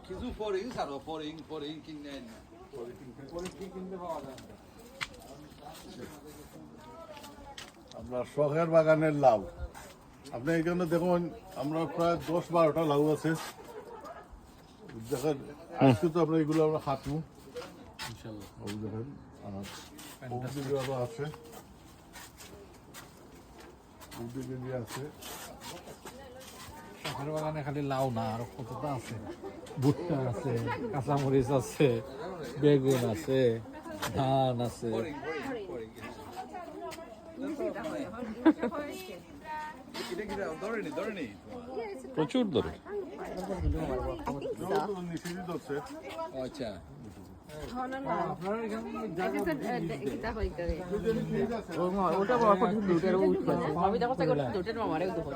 কিছু ফরিং ছাড়ো ফরিং কিনে না ফরিং কি কিনতে পাওয়া যায় না। আমরা শখের বাগানের লাউ আপনি এখানে দেখুন আমরা প্রায় 10-12টা লাউ আছে দেখেন আজকে তো আমরা এগুলো আমরা খাটবো ইনশাল্লাহ ওই দেখেন আর ওদিকে আরো আছে ওদিকে দিয়ে আছে শখের বাগানে খালি লাউ না আরো কতটা আছে, ভুট্টা আছে, কাঁচামরিচ আছে, বেগুন আছে, ধান আছে। প্রচুর ধরে নিষিদ্ধ হচ্ছে আচ্ছা ওটা বড় ফটো দুটের উঠবে আমি দেখো সে দুটের মামারে দুটো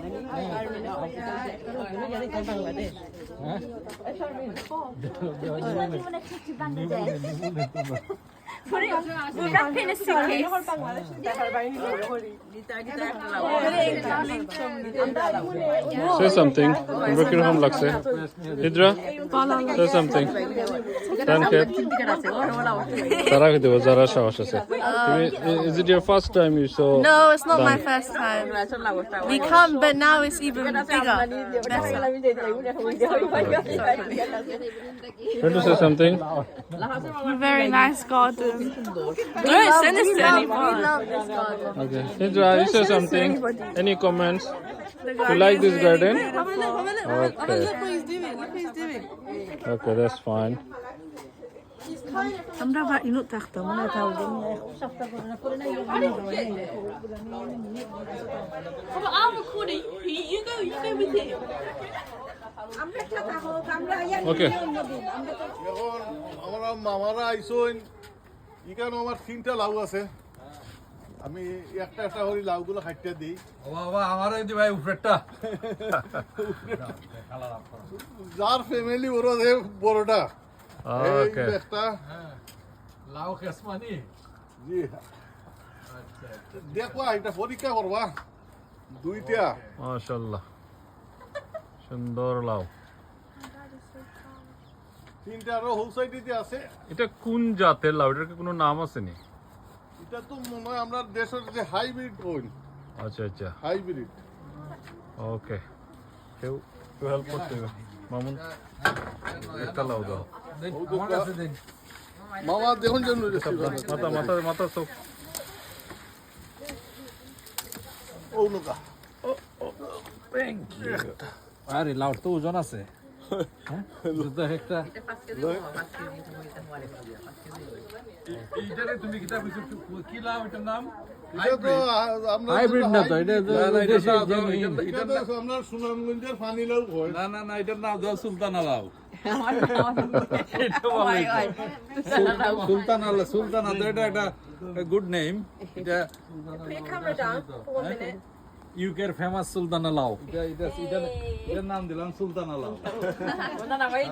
Say something. আমরা কিরকম লাগছে? হিজরা? Say something. Zara দেব, Zara সাহস আছে। Is it your first time you saw? No, it's not my first time. We come, but now it's even bigger. Want to say something? Very nice garden. Don't send this to anyone. Okay. Hijra, you say something? Any comments? You like this garden? Have a look. Okay. Look what he's doing. Look what he's doing. Okay, that's fine. আমরা ইনুত থাকতাম মনে থাকতাম I'm recording. You go with it. Okay. এখন আমরা মামারা আইসইন এখানে আমার 3টা লাউ আছে আমি একটা একটা করে লাউগুলো খাইতে দিই বাবা আমারও দি ভাই উপরেরটা যার ফ্যামিলি বড় যে বড়টা এই Okay. একটা লাউ খেসমানি জি দেখবা এটা পরীক্ষা করবা দুইটা মাশাআল্লাহ। সুন্দর লাউ। 3টা আরো হোল সাইডে আছে এটা কোন জাতের লাউ? এটার কি কোনো নাম আছে নি? এটা তো মনে হয় আমরা দেশের যে হাইব্রিড কোন আচ্ছা আচ্ছা, হাইব্রিড ওকে। কেউ হেল্প করতে হবে মামুন, একটা লাউ দাও। আমার কাছে দেন। মামা দেখুন জন্য মাথা চোখ। ও নকা আরে লাউর তো ওজন আছে। হ্যাঁ দুটো একটা এইটারে তুমি কিতাব কি লাভ এটার নাম এটা তো আমরা হাইব্রিড না তো, এটা তো দেশি এটা তো আমরা সুনামগঞ্জের পানি লাউ হয় না এটার নাম দাও সুলতানা লাভ সুলতানা তো এটা একটা গুড নেম এটা ইউকের ফেমাস সুলতানা লাউ। এটার নাম দিলাম সুলতানা লাভ না ভাই